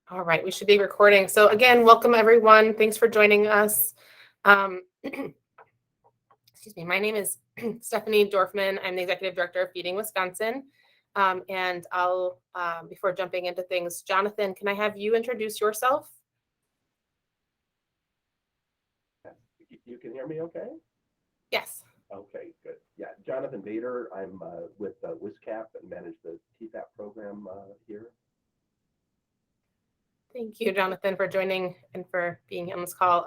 All right, we should be recording. So again, welcome everyone. Thanks for joining us. Excuse me, my name is Stephanie Dorfman. I'm the Executive Director of Feeding Wisconsin. And I'll, before jumping into things, Jonathan, can I have you introduce yourself? You can hear me okay? Yes. Okay, good. Yeah, Jonathan Bader. I'm with WISCAP and manage the TFAP program here. Thank you, Jonathan, for joining and for being on this call.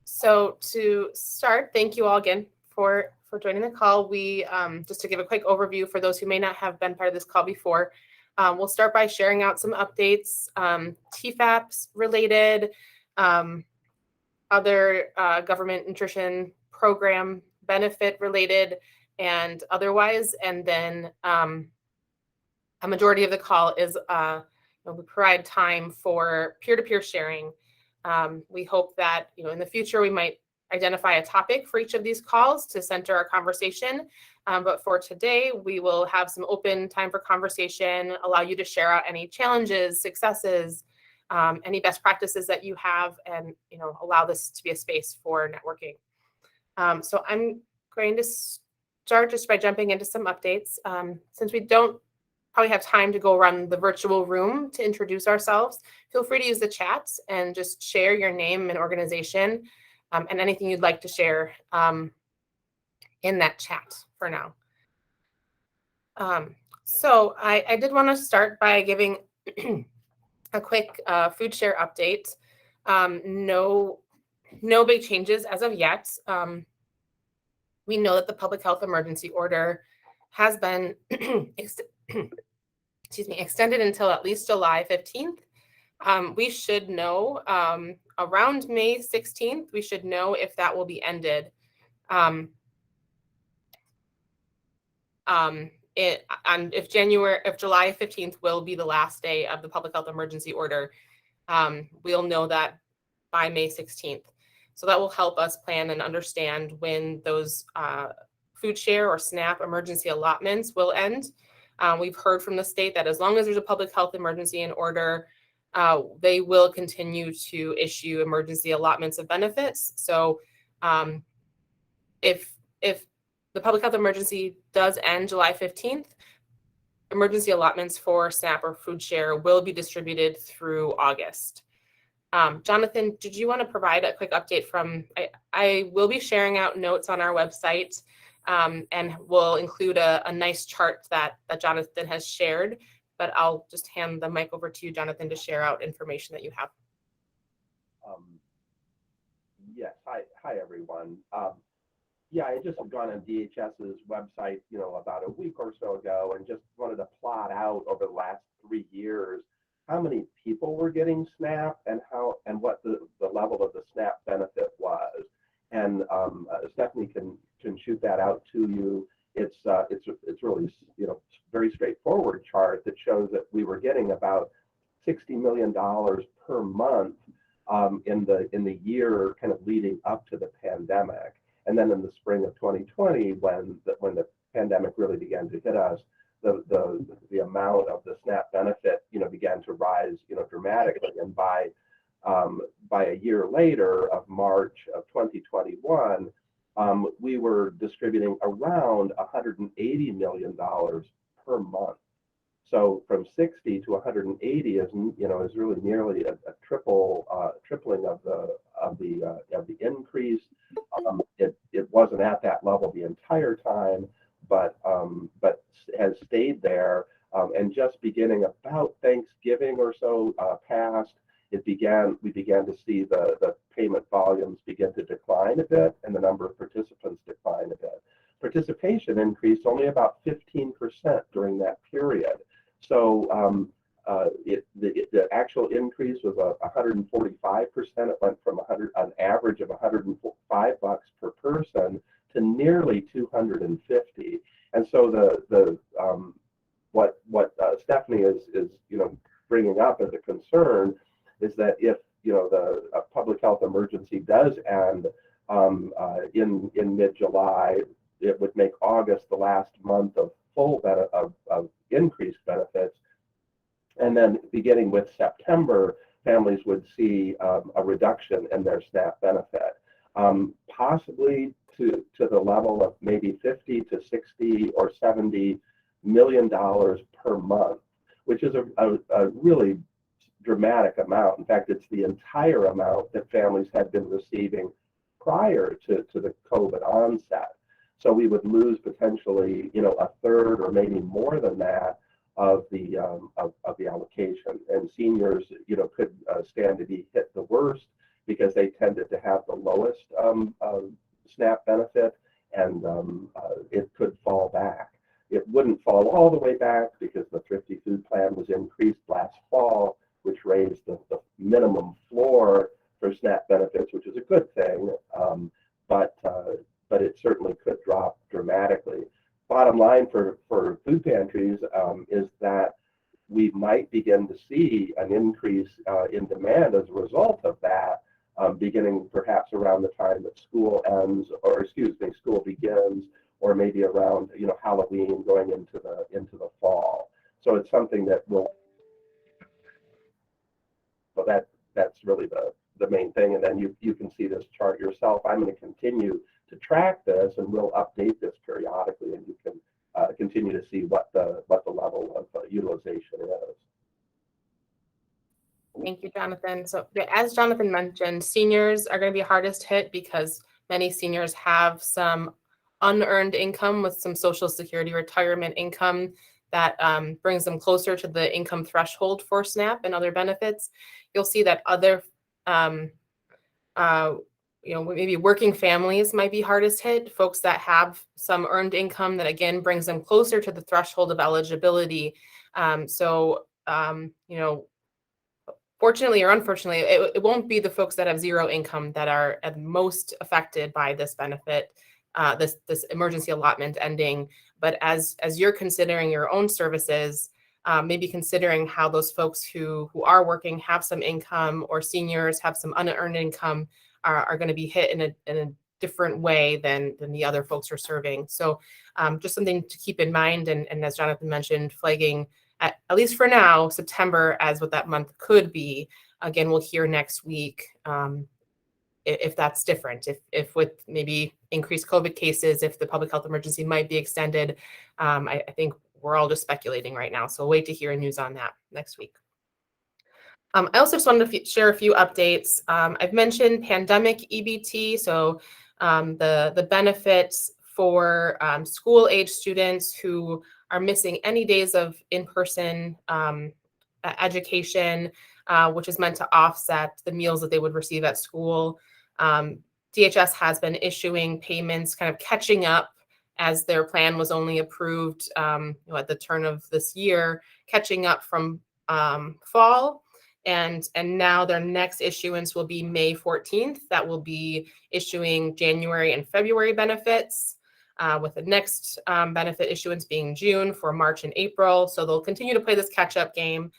So to start, thank you all again for joining the call. We, just to give a quick overview for those who may not have been part of this call before, we'll start by sharing out some updates, TFAPs related, other government nutrition program benefit related and otherwise. And then a majority of the call is we provide time for peer-to-peer sharing. We hope that in the future we might identify a topic for each of these calls to center our conversation. But for today, we will have some open time for conversation, allow you to share out any challenges, successes, any best practices that you have, and allow this to be a space for networking. So I'm going to start just by jumping into some updates. Since we don't probably have time to go around the virtual room to introduce ourselves, feel free to use the chat and just share your name and organization and anything you'd like to share in that chat for now. So I did want to start by giving a quick food share update. No big changes as of yet. We know that the public health emergency order has been extended until at least July 15th. We should know around May 16th, we should know if that will be ended. If July 15th will be the last day of the public health emergency order, we'll know that by May 16th. So that will help us plan and understand when those food share or SNAP emergency allotments will end. We've heard from the state that as long as there's a public health emergency in order, they will continue to issue emergency allotments of benefits. So if the public health emergency does end July 15th, emergency allotments for SNAP or food share will be distributed through August. Jonathan, did you want to provide a quick update from, I will be sharing out notes on our website and we'll include a nice chart that Jonathan has shared, but I'll just hand the mic over to you, Jonathan, to share out information that you have. Yes, hi everyone. Yeah, I just have gone on DHS's website, about a week or so ago and just wanted to plot out over the last 3 years how many people were getting SNAP and what the level of the SNAP benefit was. And Stephanie can shoot that out to you. It's really very straightforward chart that shows that we were getting about $60 million per month in the year kind of leading up to the pandemic. And then in the spring of 2020, when the pandemic really began to hit us, the amount of the SNAP benefit began to rise dramatically. And by a year later, of March of 2021, we were distributing around $180 million per month. So from 60 to 180 is really nearly a tripling of the increase. It wasn't at that level the entire time, but has stayed there. And just beginning about Thanksgiving or so past, we began to see the payment volumes begin to decline a bit and the number of participants decline a bit. Participation increased only about 15% during that period. So the actual increase was 145%. It went from an average of $105 per person to nearly 250. And so what Stephanie is bringing up as a concern is that if the public health emergency does end in mid-July, it would make August the last month of full of increased benefits, And then beginning with September, families would see a reduction in their SNAP benefit, possibly to the level of maybe 50 to 60 or 70 million dollars per month, which is a really dramatic amount. In fact, it's the entire amount that families had been receiving prior to the COVID onset. So we would lose potentially, a third or maybe more than that of the allocation. And seniors, could stand to be hit the worst because they tended to have the lowest SNAP benefit, and it could fall back. It wouldn't fall all the way back because the Thrifty Food Plan was increased last fall, which raised the minimum floor for SNAP benefits, which is a good thing, but it certainly could drop dramatically. Bottom line for food pantries is that we might begin to see an increase in demand as a result of that, beginning perhaps around the time that school ends, or school begins, or maybe around Halloween going into the fall. So it's something that will. So that's really the main thing. And then you can see this chart yourself. I'm going to continue to track this, and we'll update this periodically, and you can continue to see what the level of utilization is. Thank you, Jonathan. So as Jonathan mentioned, seniors are going to be hardest hit because many seniors have some unearned income with some Social Security retirement income that brings them closer to the income threshold for SNAP and other benefits. You'll see that other, maybe working families might be hardest hit, folks that have some earned income that again brings them closer to the threshold of eligibility. Fortunately or unfortunately, it won't be the folks that have zero income that are at most affected by this benefit, this emergency allotment ending. But as you're considering your own services, maybe considering how those folks who are working have some income, or seniors have some unearned income, are going to be hit in a different way than the other folks are serving. So just something to keep in mind. And as Jonathan mentioned, flagging at least for now, September as what that month could be. Again, we'll hear next week if that's different, if with maybe increased COVID cases, if the public health emergency might be extended. I think we're all just speculating right now. So we'll wait to hear news on that next week. I also just wanted to share a few updates. I've mentioned pandemic EBT, so the benefits for school-age students who are missing any days of in-person education, which is meant to offset the meals that they would receive at school. DHS has been issuing payments, kind of catching up as their plan was only approved at the turn of this year, catching up from fall. And now their next issuance will be May 14th. That will be issuing January and February benefits, with the next benefit issuance being June for March and April. So they'll continue to play this catch-up game.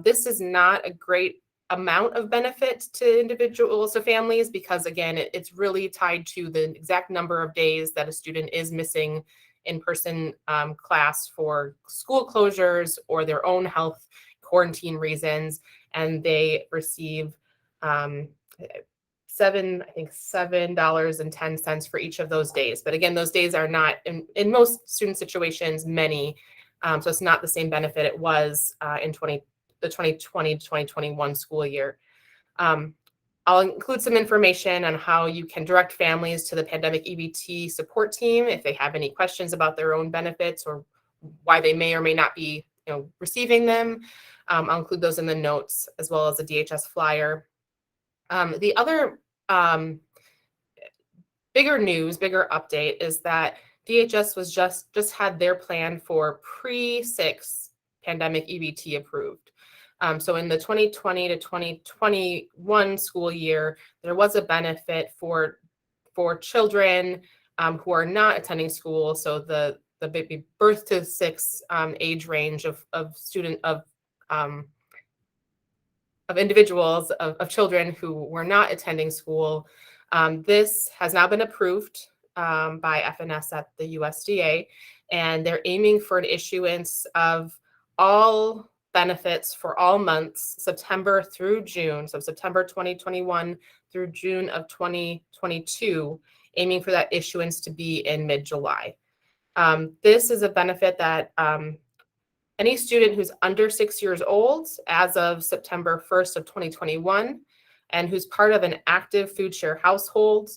This is not a great amount of benefit to individuals, to families, because again, it's really tied to the exact number of days that a student is missing in-person class for school closures or their own health quarantine reasons. And they receive $7.10 for each of those days. But again, those days are not, in most student situations, many. So it's not the same benefit it was in the 2020 to 2021 school year. I'll include some information on how you can direct families to the pandemic EBT support team if they have any questions about their own benefits or why they may or may not be receiving them. I'll include those in the notes, as well as the DHS flyer. The other bigger update is that DHS was just had their plan for pre-6 pandemic EBT approved. So in the 2020 to 2021 school year, there was a benefit for children who are not attending school. So the baby birth to 6 age range of individuals, of children who were not attending school. This has now been approved by FNS at the USDA, and they're aiming for an issuance of all benefits for all months, September through June. So September 2021 through June of 2022, aiming for that issuance to be in mid-July. This is a benefit that any student who's under 6 years old as of September 1st of 2021 and who's part of an active food share household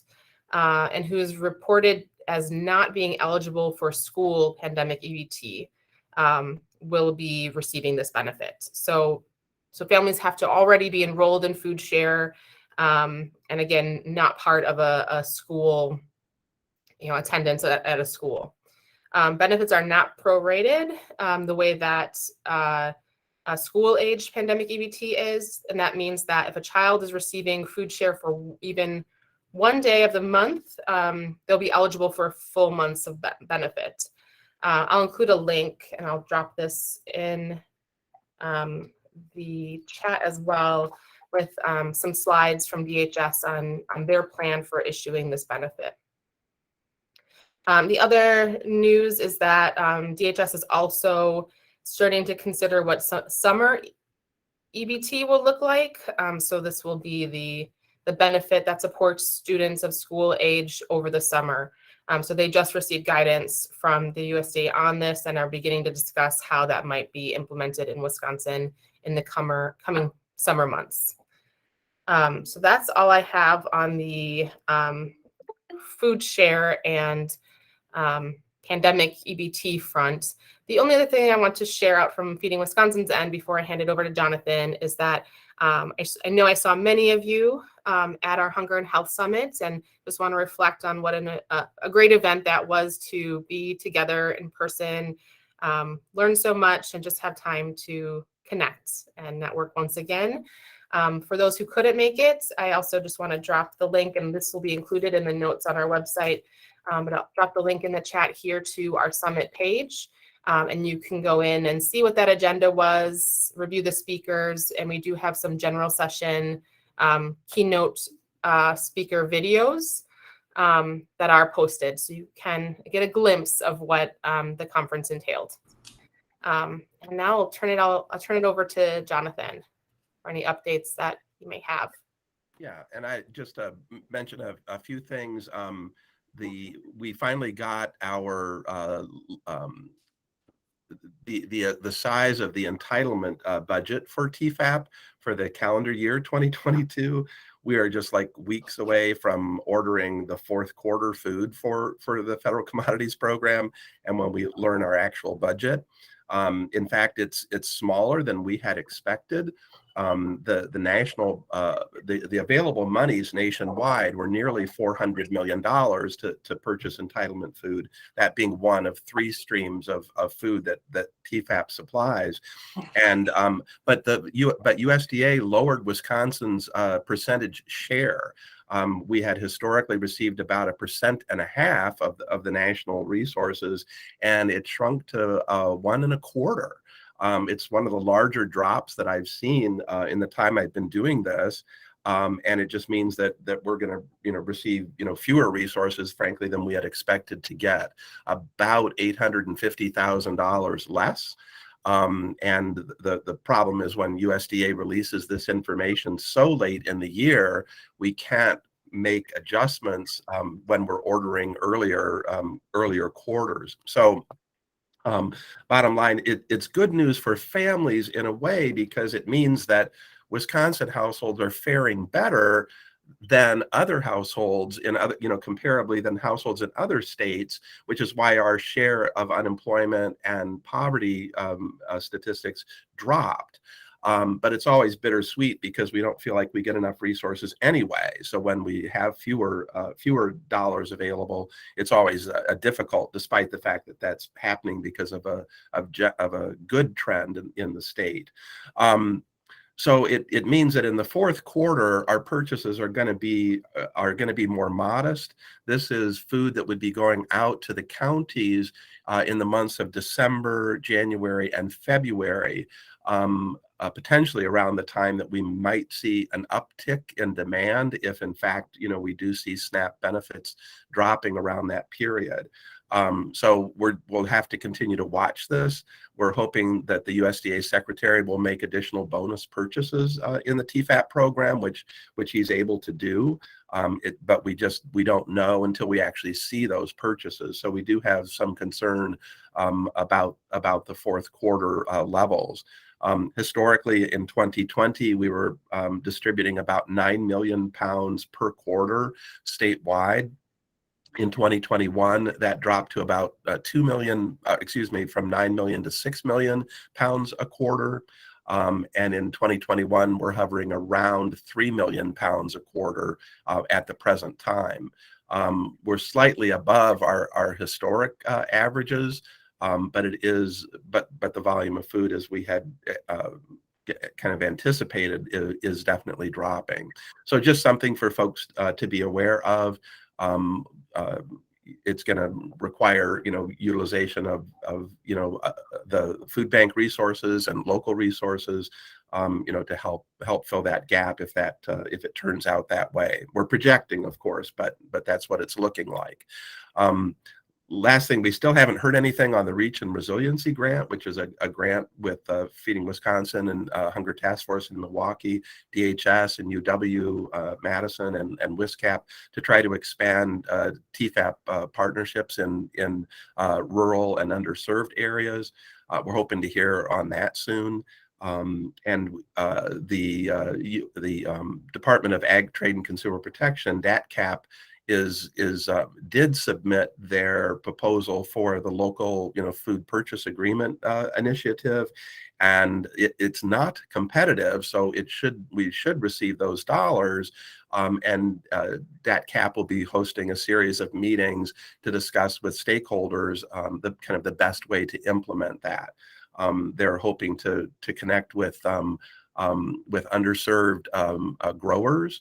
and who is reported as not being eligible for school pandemic EBT will be receiving this benefit. So families have to already be enrolled in food share and again, not part of a school, attendance at a school. Benefits are not prorated the way that a school-age pandemic EBT is, and that means that if a child is receiving food share for even one day of the month, they'll be eligible for full months of benefit. I'll include a link, and I'll drop this in the chat as well with some slides from DHS on their plan for issuing this benefit. The other news is that DHS is also starting to consider what summer EBT will look like. So this will be the benefit that supports students of school age over the summer. So they just received guidance from the USDA on this and are beginning to discuss how that might be implemented in Wisconsin in the coming summer months. So that's all I have on the food share and pandemic EBT front. The only other thing I want to share out from Feeding Wisconsin's end before I hand it over to Jonathan is that I know I saw many of you at our Hunger and Health Summit, and just want to reflect on what a great event that was to be together in person, learn so much, and just have time to connect and network once again. For those who couldn't make it, I also just want to drop the link, and this will be included in the notes on our website. But I'll drop the link in the chat here to our summit page, and you can go in and see what that agenda was, review the speakers, and we do have some general session keynote speaker videos that are posted, so you can get a glimpse of what the conference entailed. And now I'll turn it over to Jonathan for any updates that you may have. Yeah, and I just mention a few things. We finally got our the size of the entitlement budget for TFAP for the calendar year 2022. We are just like weeks away from ordering the fourth quarter food for the federal commodities program, and when we learn our actual budget. In fact, it's smaller than we had expected. The national the available monies nationwide were nearly $400 million to purchase entitlement food, that being one of three streams of food that TFAP supplies. And but USDA lowered Wisconsin's percentage share. We had historically received about 1.5% of the national resources, and it shrunk to 1.25%. It's one of the larger drops that I've seen in the time I've been doing this, and it just means that we're going to receive fewer resources, frankly, than we had expected to get, about $850,000 less. And the problem is when USDA releases this information so late in the year, we can't make adjustments when we're ordering earlier quarters. So bottom line, it's good news for families in a way, because it means that Wisconsin households are faring better than other households in other, comparably than households in other states, which is why our share of unemployment and poverty statistics dropped. But it's always bittersweet because we don't feel like we get enough resources anyway. So when we have fewer dollars available, it's always difficult, despite the fact that that's happening because of a good trend in the state. So it means that in the fourth quarter, our purchases are going to be more modest. This is food that would be going out to the counties in the months of December, January, and February, potentially around the time that we might see an uptick in demand, if in fact we do see SNAP benefits dropping around that period. So we'll have to continue to watch this. We're hoping that the USDA secretary will make additional bonus purchases in the TFAP program, which he's able to do. But we don't know until we actually see those purchases. So we do have some concern about the fourth quarter levels. Historically, in 2020, we were distributing about 9 million pounds per quarter statewide. In 2021, that dropped to about 2 million, from 9 million to 6 million pounds a quarter. And in 2021, we're hovering around 3 million pounds a quarter at the present time. We're slightly above our historic averages, but the volume of food, as we had kind of anticipated, is definitely dropping. So just something for folks to be aware of. It's going to require, utilization of the food bank resources and local resources, to help fill that gap if it turns out that way. We're projecting, of course, but that's what it's looking like. Last thing, we still haven't heard anything on the Reach and Resiliency grant, which is a grant with Feeding Wisconsin and Hunger Task Force in Milwaukee, DHS and UW Madison and WISCAP to try to expand TFAP partnerships in rural and underserved areas. We're hoping to hear on that soon. And the Department of Ag, Trade and Consumer Protection, DATCAP, did submit their proposal for the local food purchase agreement initiative, and it's not competitive, so we should receive those dollars. And DATCAP will be hosting a series of meetings to discuss with stakeholders the best way to implement that. They're hoping to connect with underserved growers,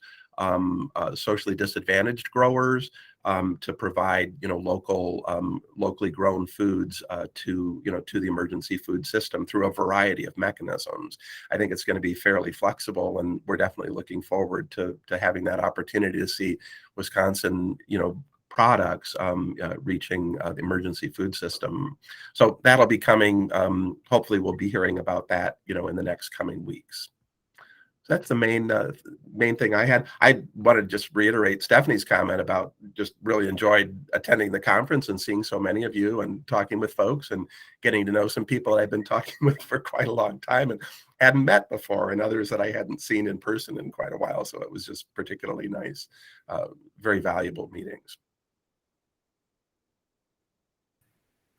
socially disadvantaged growers, to provide locally grown foods to the emergency food system through a variety of mechanisms. I think it's going to be fairly flexible, and we're definitely looking forward to having that opportunity to see Wisconsin products reaching the emergency food system. So that'll be coming. Hopefully we'll be hearing about that in the next coming weeks. That's the main thing I had. I want to just reiterate Stephanie's comment about just really enjoyed attending the conference and seeing so many of you and talking with folks and getting to know some people I've been talking with for quite a long time and hadn't met before, and others that I hadn't seen in person in quite a while. So it was just particularly nice, very valuable meetings.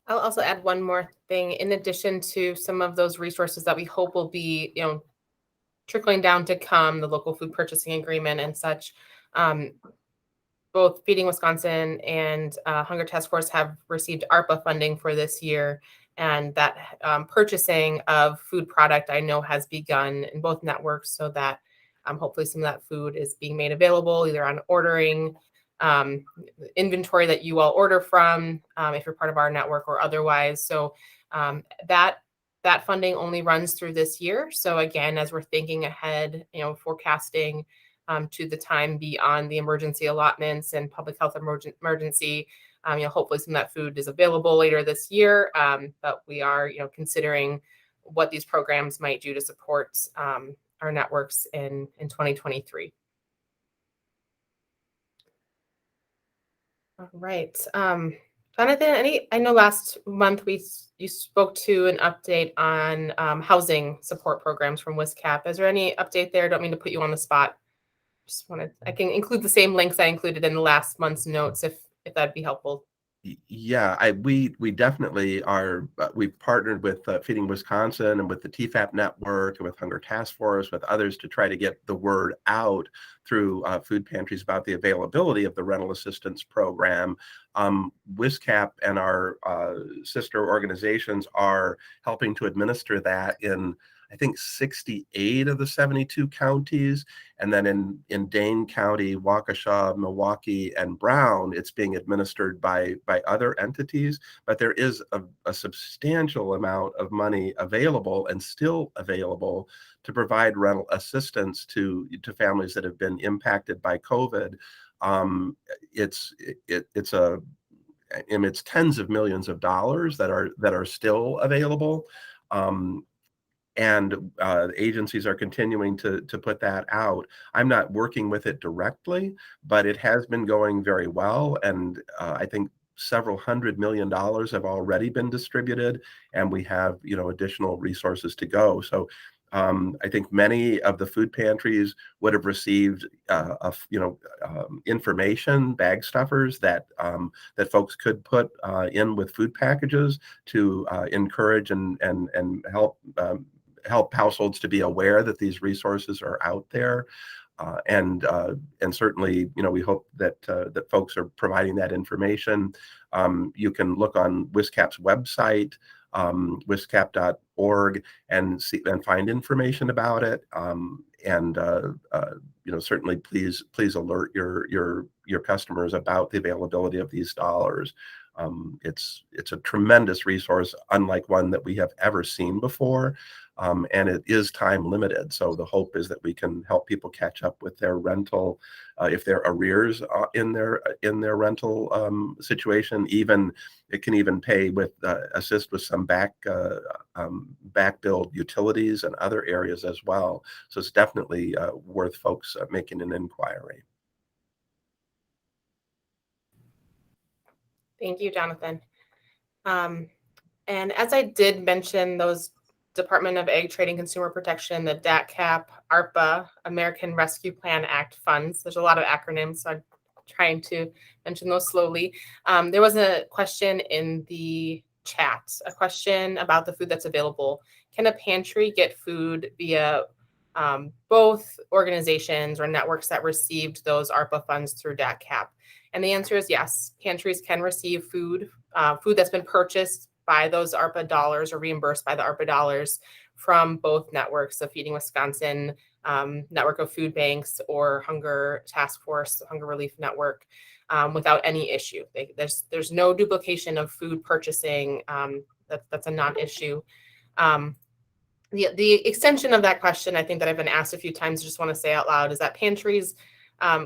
I'll also add one more thing. In addition to some of those resources that we hope will be, trickling down to come, the local food purchasing agreement and such, both Feeding Wisconsin and Hunger Task Force have received ARPA funding for this year. And that purchasing of food product, I know, has begun in both networks, so that hopefully some of that food is being made available either on ordering inventory that you all order from, if you're part of our network, or otherwise. So that funding only runs through this year. So again, as we're thinking ahead, forecasting to the time beyond the emergency allotments and public health emergency, hopefully some of that food is available later this year. But we are, considering what these programs might do to support our networks in 2023. All right. Jonathan, I know last month you spoke to an update on housing support programs from WISCAP. Is there any update there? Don't mean to put you on the spot. I can include the same links I included in the last month's notes if that'd be helpful. Yeah, we definitely are. We've partnered with Feeding Wisconsin and with the Tfap network and with Hunger Task Force, with others, to try to get the word out through food pantries about the availability of the rental assistance program. WISCAP and our sister organizations are helping to administer that in, I think, 68 of the 72 counties. And then in Dane County, Waukesha, Milwaukee, and Brown, it's being administered by other entities. But there is a substantial amount of money available and still available to provide rental assistance to families that have been impacted by COVID. It's it's tens of millions of dollars that are still available. And agencies are continuing to put that out. I'm not working with it directly, but it has been going very well. And I think several $100 million have already been distributed, and we have, additional resources to go. So I think many of the food pantries would have received, information, bag stuffers that folks could put in with food packages to encourage and help households to be aware that these resources are out there. And certainly, we hope that folks are providing that information. You can look on WISCAP's website, wiscap.org, and find information about it. Certainly, please alert your customers about the availability of these dollars. It's a tremendous resource, unlike one that we have ever seen before. And it is time limited. So the hope is that we can help people catch up with their rental, if there are arrears in their rental situation. It can even pay with assist with some back billed utilities and other areas as well. So it's definitely worth folks making an inquiry. Thank you, Jonathan. And as I did mention, those Department of Ag Trade and Consumer Protection, the TFAP, ARPA, American Rescue Plan Act funds. There's a lot of acronyms, so I'm trying to mention those slowly. There was a question in the chat, a question about the food that's available. Can a pantry get food via both organizations or networks that received those ARPA funds through TFAP? And the answer is yes. Pantries can receive food that's been purchased by those ARPA dollars or reimbursed by the ARPA dollars from both networks, so Feeding Wisconsin, Network of Food Banks, or Hunger Task Force, Hunger Relief Network, without any issue. There's no duplication of food purchasing. That's a non-issue. The extension of that question, I think, that I've been asked a few times, just want to say out loud, is that pantries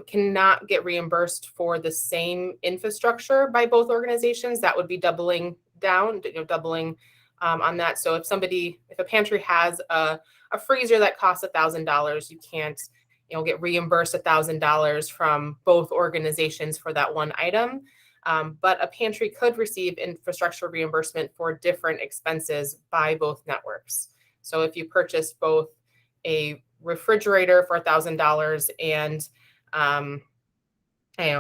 cannot get reimbursed for the same infrastructure by both organizations. That would be doubling down, doubling on that. So if a pantry has a freezer that costs $1,000, you can't, get reimbursed $1,000 from both organizations for that one item. But a pantry could receive infrastructure reimbursement for different expenses by both networks. So if you purchase both a refrigerator for $1,000 and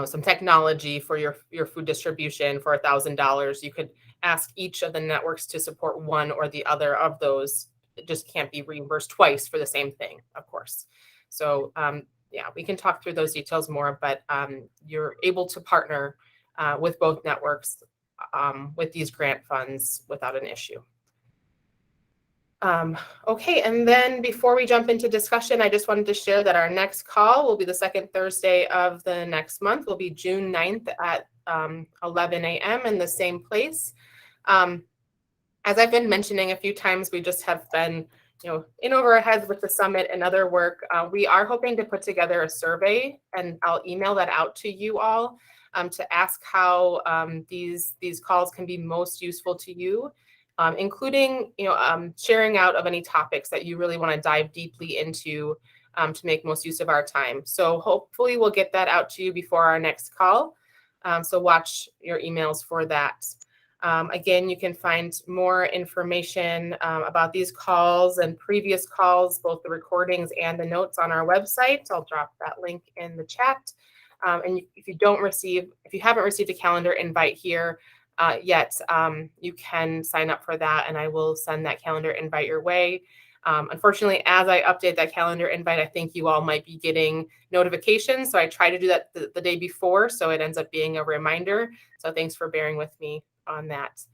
some technology for your food distribution for $1,000, you could ask each of the networks to support one or the other of those. It just can't be reimbursed twice for the same thing, of course. So we can talk through those details more, but you're able to partner with both networks with these grant funds without an issue. Okay, and then before we jump into discussion, I just wanted to share that our next call will be the second Thursday of the next month. Will be June 9th at 11 a.m. in the same place. As I've been mentioning a few times, we just have been, in over our heads with the summit and other work. We are hoping to put together a survey, and I'll email that out to you all to ask how these calls can be most useful to you. Including, sharing out of any topics that you really want to dive deeply into to make most use of our time. So hopefully we'll get that out to you before our next call. So watch your emails for that. Again, you can find more information about these calls and previous calls, both the recordings and the notes, on our website. I'll drop that link in the chat. And if you haven't received a calendar invite here, yet, you can sign up for that, and I will send that calendar invite your way. Unfortunately, as I update that calendar invite, I think you all might be getting notifications. So I try to do that the day before, so it ends up being a reminder. So thanks for bearing with me on that.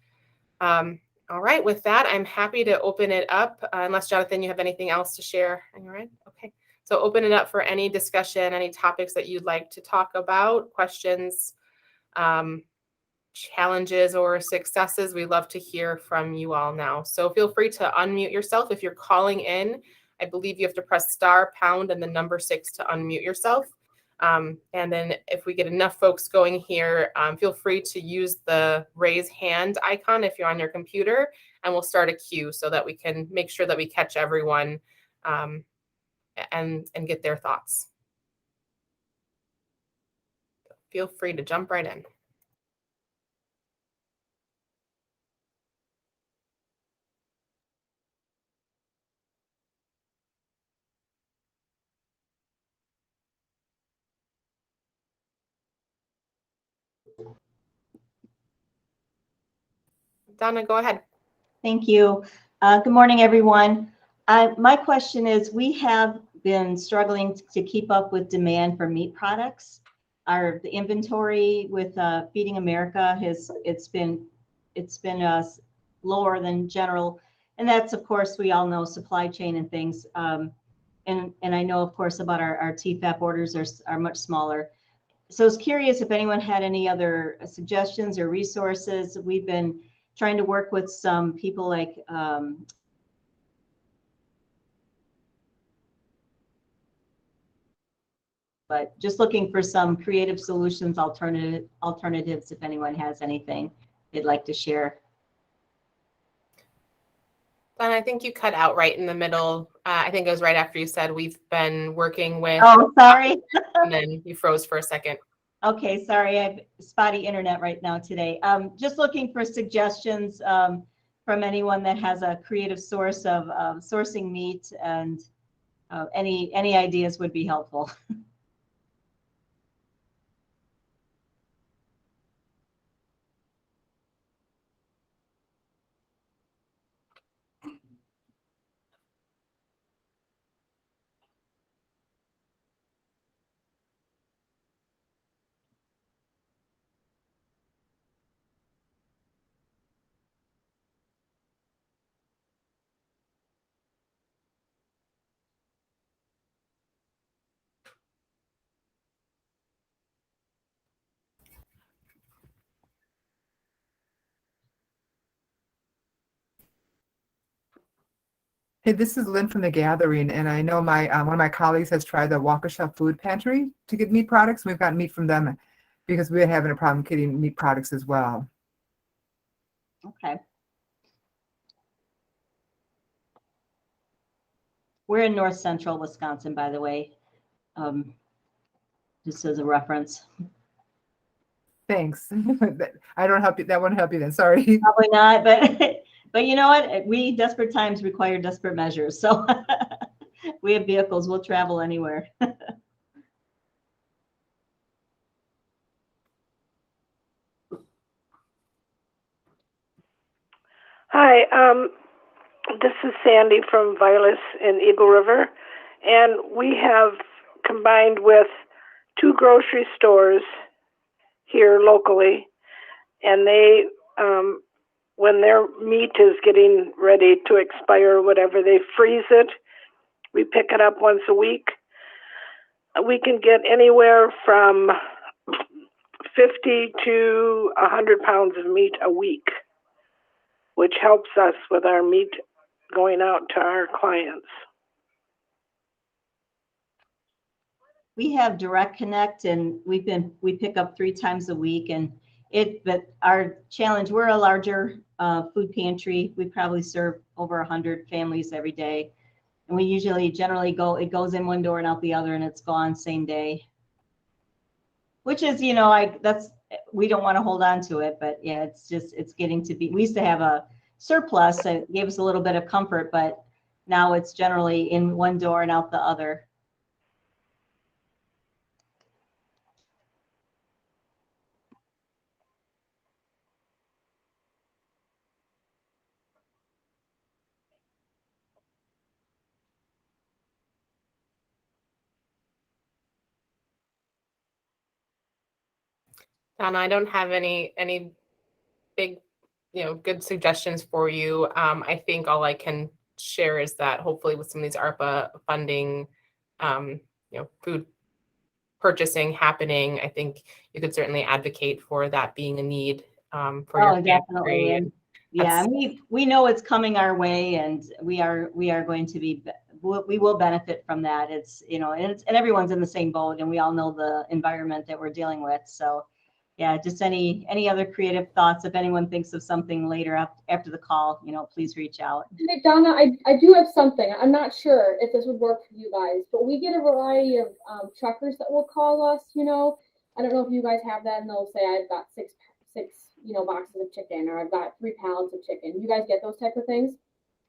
All right, with that, I'm happy to open it up, unless, Jonathan, you have anything else to share. All right, okay. So open it up for any discussion, any topics that you'd like to talk about, questions, challenges or successes. We'd love to hear from you all now. So feel free to unmute yourself. If you're calling in, I believe you have to press *, pound, and the number 6 to unmute yourself. And then if we get enough folks going here, feel free to use the raise hand icon if you're on your computer, and we'll start a queue so that we can make sure that we catch everyone and get their thoughts. Feel free to jump right in. Donna, go ahead. Thank you. Good morning, everyone. My question is, we have been struggling to keep up with demand for meat products. The inventory with Feeding America it's been lower than general, and that's, of course, we all know supply chain and things. And I know, of course, about our TFAP orders are much smaller. So I was curious if anyone had any other suggestions or resources. We've been trying to work with some people like but just looking for some creative solutions, alternatives, if anyone has anything they'd like to share. And I think you cut out right in the middle. I think it was right after you said we've been working with. Oh, sorry. And then you froze for a second. Okay, sorry, I have spotty internet right now today. Just looking for suggestions from anyone that has a creative source of sourcing meat, and any ideas would be helpful. Hey, this is Lynn from The Gathering, and I know my one of my colleagues has tried the Waukesha Food Pantry to get meat products. We've gotten meat from them because we're having a problem getting meat products as well. Okay. We're in north central Wisconsin, by the way, just as a reference. Thanks. I don't help you. That won't help you then. Sorry. Probably not, but you know what? We desperate times require desperate measures. So we have vehicles. We'll travel anywhere. Hi, this is Sandy from Vilas in Eagle River, and we have combined with 2 grocery stores here locally, and they, when their meat is getting ready to expire or whatever, they freeze it. We pick it up once a week. We can get anywhere from 50 to 100 pounds of meat a week, which helps us with our meat going out to our clients. We have Direct Connect, and we pick up 3 times a week, and but our challenge, we're a larger food pantry. We probably serve over 100 families every day, and we generally it goes in one door and out the other, and it's gone same day, which is, you know, we don't want to hold on to it, but yeah, it's getting to be. We used to have a surplus that gave us a little bit of comfort, but now it's generally in one door and out the other. Donna, I don't have any big, good suggestions for you. I think all I can share is that hopefully with some of these ARPA funding, food purchasing happening, I think you could certainly advocate for that being a need for your definitely. And yeah, we know it's coming our way, and we are going to be we will benefit from that. It's, and everyone's in the same boat, and we all know the environment that we're dealing with. So yeah, just any other creative thoughts. If anyone thinks of something later after the call, please reach out. Hey, Donna, I do have something. I'm not sure if this would work for you guys, but we get a variety of truckers that will call us, I don't know if you guys have that, and they'll say, I've got six boxes of chicken, or I've got 3 pallets of chicken. You guys get those type of things?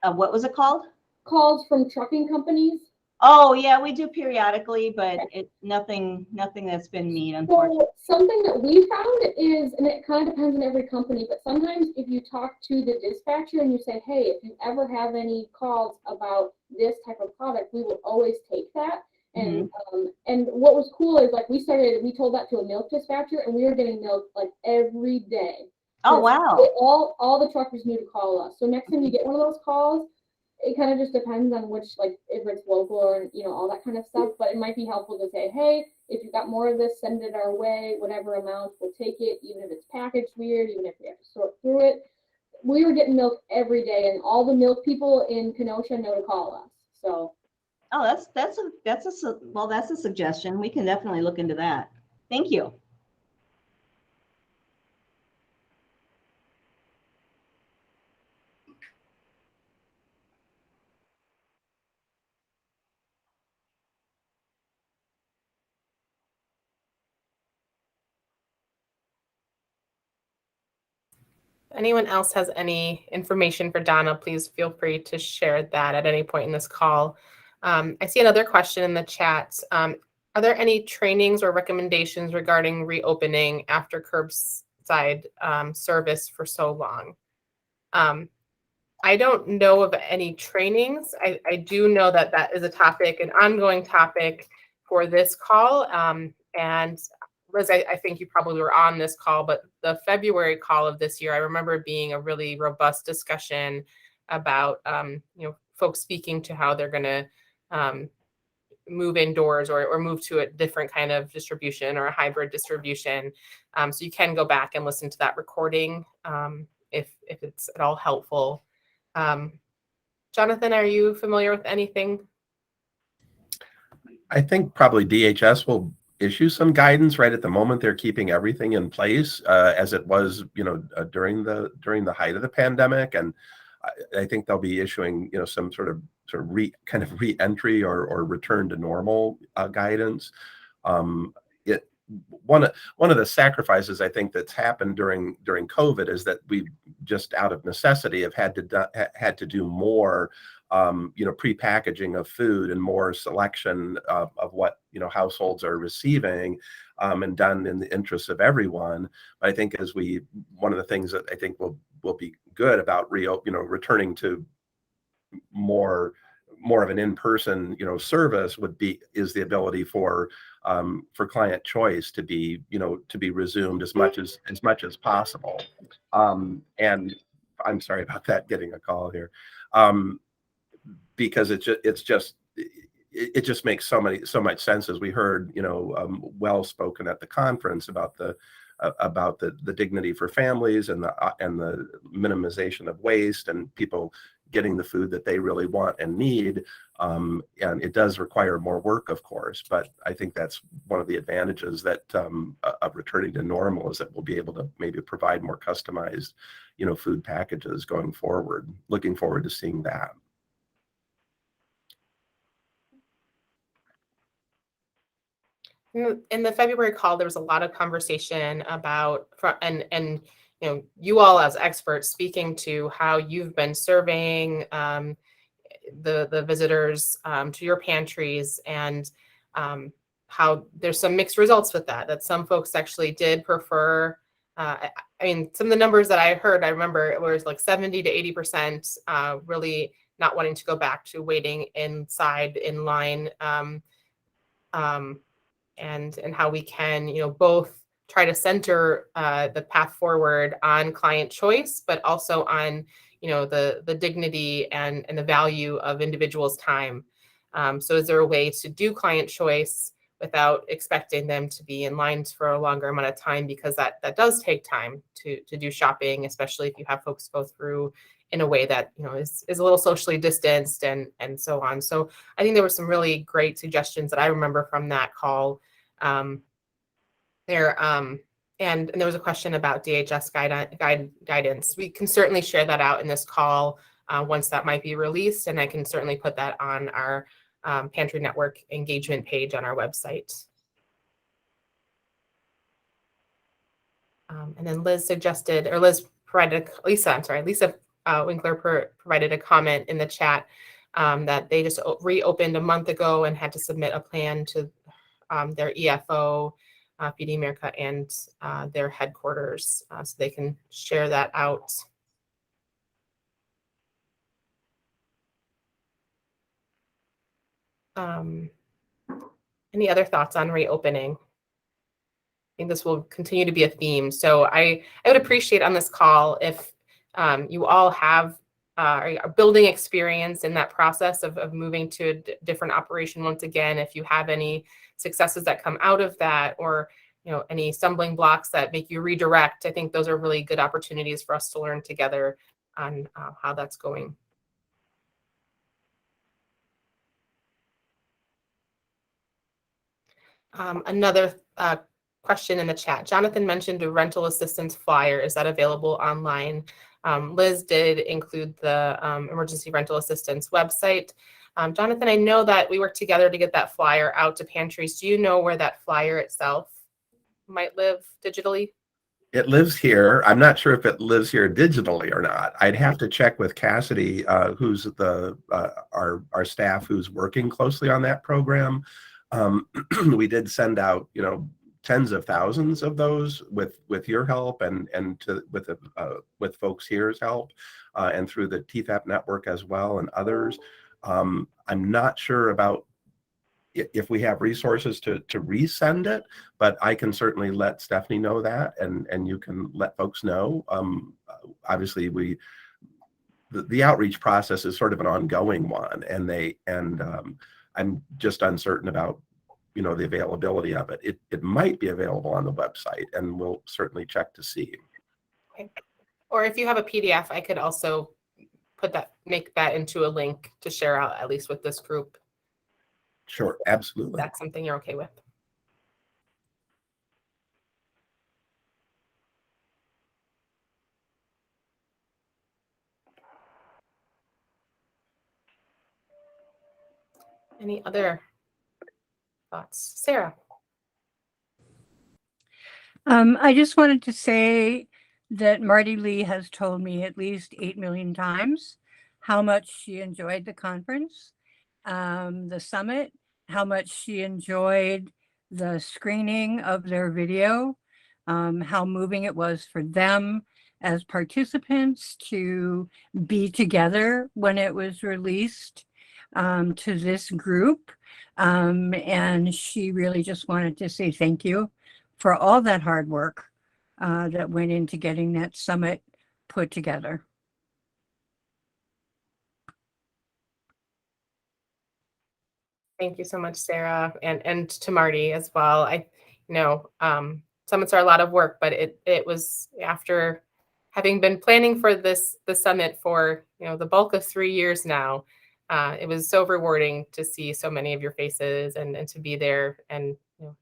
What was it called? Calls from trucking companies. Oh yeah, we do periodically, but it's nothing that's been mean, unfortunately. So something that we found is, and it kind of depends on every company, but sometimes if you talk to the dispatcher and you say, hey, if you ever have any calls about this type of product, we will always take that. And and what was cool is, like, we told that to a milk dispatcher, and we were getting milk like every day. Oh wow. All the truckers knew to call us. So next time you get one of those calls, it kind of just depends on which, like, if it's local or, all that kind of stuff. But it might be helpful to say, hey, if you've got more of this, send it our way, whatever amount, we'll take it, even if it's packaged weird, even if we have to sort through it. We were getting milk every day, and all the milk people in Kenosha know to call us. So. Oh, that's a suggestion. We can definitely look into that. Thank you. Anyone else has any information for Donna, please feel free to share that at any point in this call. I see another question in the chat. Are there any trainings or recommendations regarding reopening after curbside service for so long? I don't know of any trainings. I do know that that is a topic, an ongoing topic for this call. And Liz, I think you probably were on this call, but the February call of this year, I remember being a really robust discussion about, folks speaking to how they're going to move indoors or move to a different kind of distribution or a hybrid distribution. So you can go back and listen to that recording if it's at all helpful. Jonathan, are you familiar with anything? I think probably DHS will issue some guidance. Right at the moment, they're keeping everything in place as it was, during the height of the pandemic, and I think they'll be issuing, some sort of re-entry or return to normal guidance. One of the sacrifices I think that's happened during COVID is that we just out of necessity have had to do more pre-packaging of food and more selection of what households are receiving, and done in the interest of everyone. But I think one of the things that I think will be good about returning to more of an in-person service is the ability for client choice to be resumed as much as possible. And I'm sorry about that, getting a call here, because it just makes so much sense, as we heard well spoken at the conference about the dignity for families and the minimization of waste and people getting the food that they really want and need. And it does require more work, of course, but I think that's one of the advantages that of returning to normal, is that we'll be able to maybe provide more customized, food packages going forward. Looking forward to seeing that. In the February call, there was a lot of conversation about, and you all as experts speaking to how you've been serving the visitors to your pantries, and how there's some mixed results with that some folks actually did prefer. I mean, some of the numbers that I heard, I remember it was like 70 to 80% really not wanting to go back to waiting inside in line. And how we can, both try to center the path forward on client choice, but also on, the dignity and the value of individuals' time. So is there a way to do client choice without expecting them to be in lines for a longer amount of time? Because that does take time to do shopping, especially if you have folks go through in a way that, you know, is a little socially distanced and so on. So I think there were some really great suggestions that I remember from that call. And there was a question about DHS guidance. We can certainly share that out in this call once that might be released, and I can certainly put that on our Pantry Network engagement page on our website. And then Lisa Winkler provided a comment in the chat that they just reopened a month ago and had to submit a plan to their EFO, PD America, and their headquarters, so they can share that out. Any other thoughts on reopening? I think this will continue to be a theme. So I would appreciate on this call if you all have a building experience in that process of moving to a different operation once again. If you have any successes that come out of that, or any stumbling blocks that make you redirect, I think those are really good opportunities for us to learn together on how that's going. Another question in the chat. Jonathan mentioned a rental assistance flyer. Is that available online? Liz did include the emergency rental assistance website. Jonathan, I know that we worked together to get that flyer out to pantries. Do you know where that flyer itself might live digitally? It lives here. I'm not sure if it lives here digitally or not. I'd have to check with Cassidy, who's our staff who's working closely on that program. We did send out, tens of thousands of those with your help and with folks here's help, and through the Tfap network as well and others. I'm not sure about if we have resources to resend it, but I can certainly let Stephanie know that, and you can let folks know. Obviously, the outreach process is sort of an ongoing one, and I'm just uncertain about the availability of it. It might be available on the website, and we'll certainly check to see. Okay. Or if you have a PDF, I could also make that into a link to share out, at least with this group. Sure, absolutely. That's something you're okay with. Any other thoughts? Sarah? I just wanted to say that Marty Lee has told me at least 8 million times how much she enjoyed the conference, the summit, how much she enjoyed the screening of their video, how moving it was for them as participants to be together when it was released to this group. And she really just wanted to say thank you for all that hard work that went into getting that summit put together. Thank you so much, Sarah, and to Marty as well. Summits are a lot of work, but it was after having been planning for the summit for the bulk of 3 years now. It was so rewarding to see so many of your faces and to be there and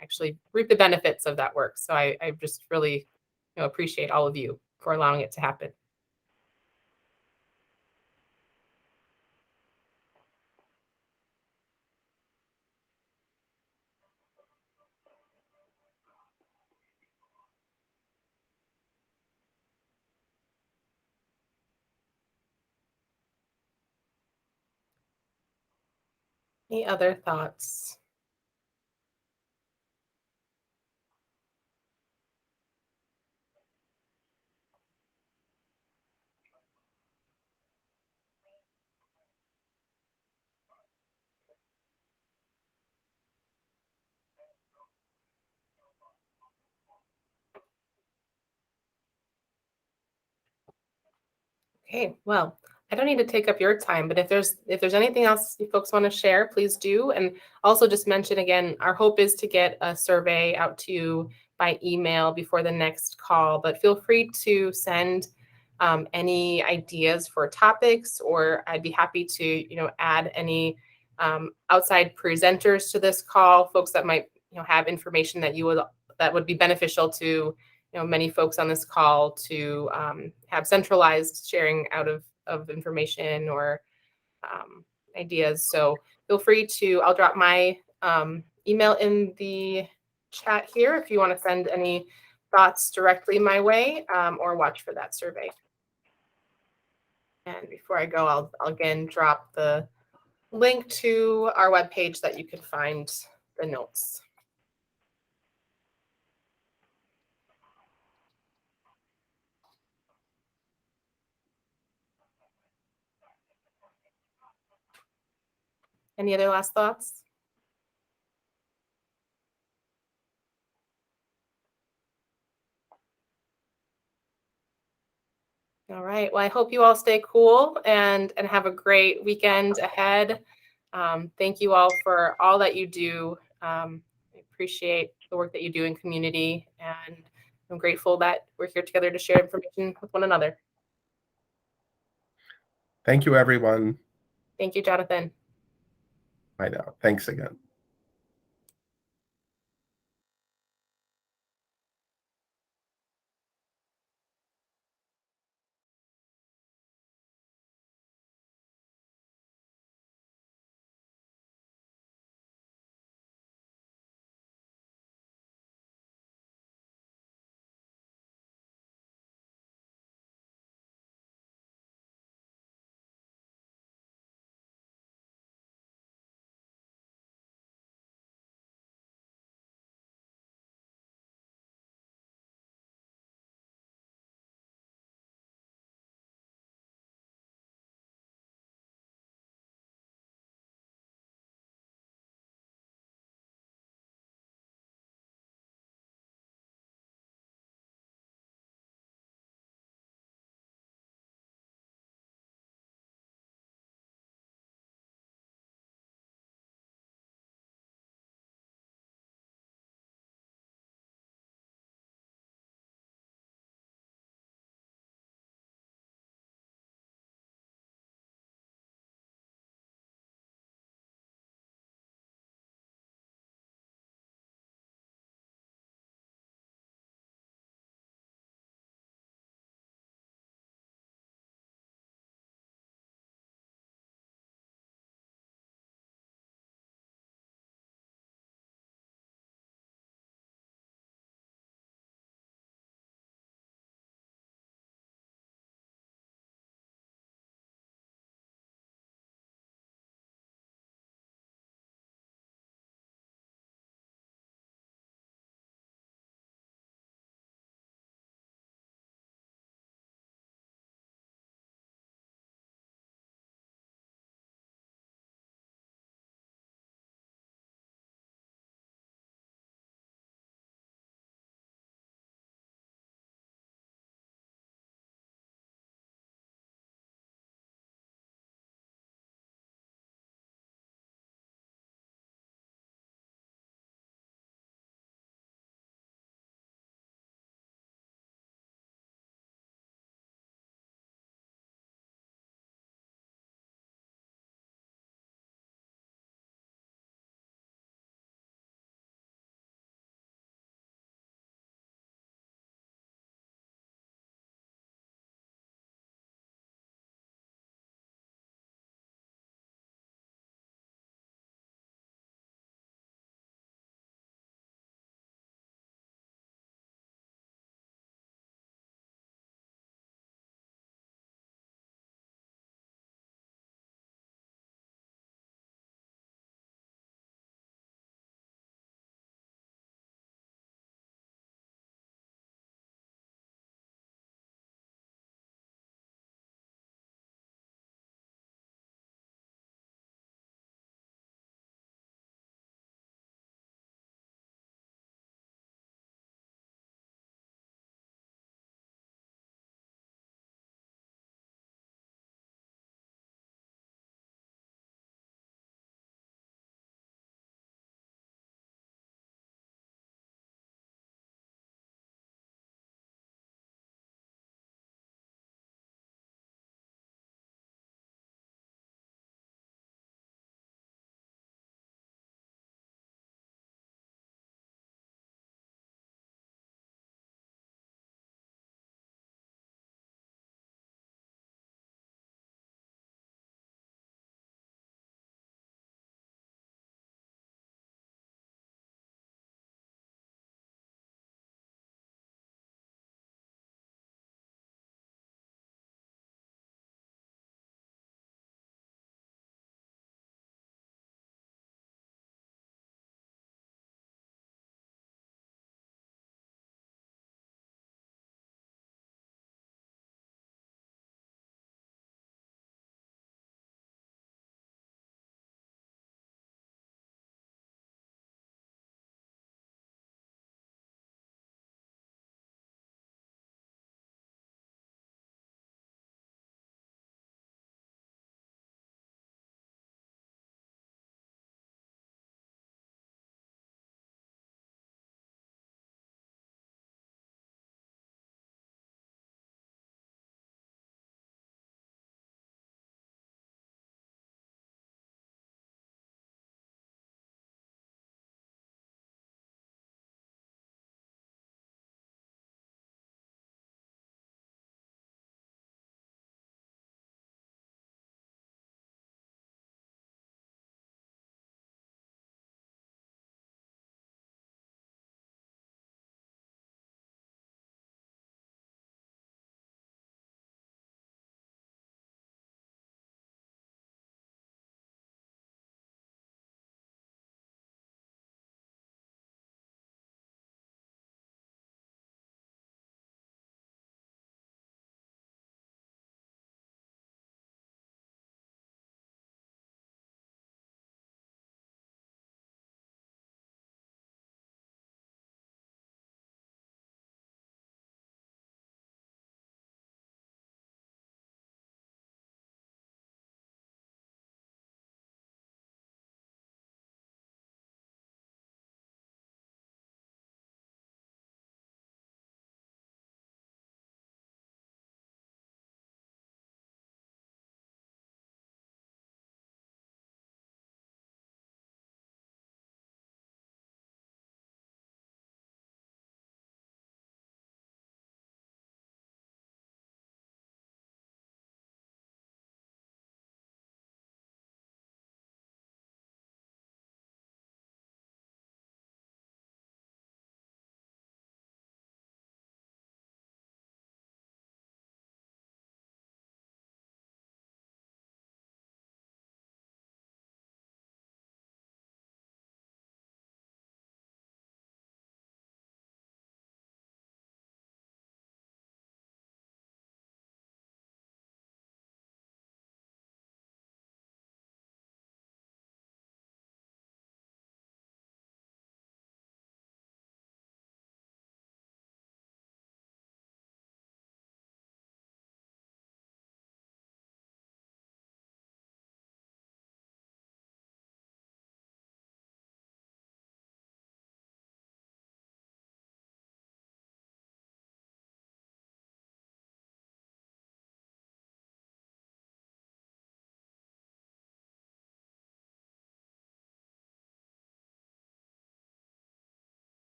actually reap the benefits of that work. So I just really appreciate all of you for allowing it to happen. Any other thoughts? Okay, well, I don't need to take up your time, but if there's anything else you folks want to share, please do. And also just mention again, our hope is to get a survey out to you by email before the next call, but feel free to send any ideas for topics, or I'd be happy to, add any outside presenters to this call, folks that might, have information that would be beneficial to, many folks on this call to have centralized sharing out of information or ideas. So feel free I'll drop my email in the chat here if you want to send any thoughts directly my way, or watch for that survey. And before I go, I'll again drop the link to our webpage that you can find the notes. Any other last thoughts? All right. Well, I hope you all stay cool and have a great weekend ahead. Thank you all for all that you do. I appreciate the work that you do in community, and I'm grateful that we're here together to share information with one another. Thank you, everyone. Thank you, Jonathan. Bye now. Thanks again.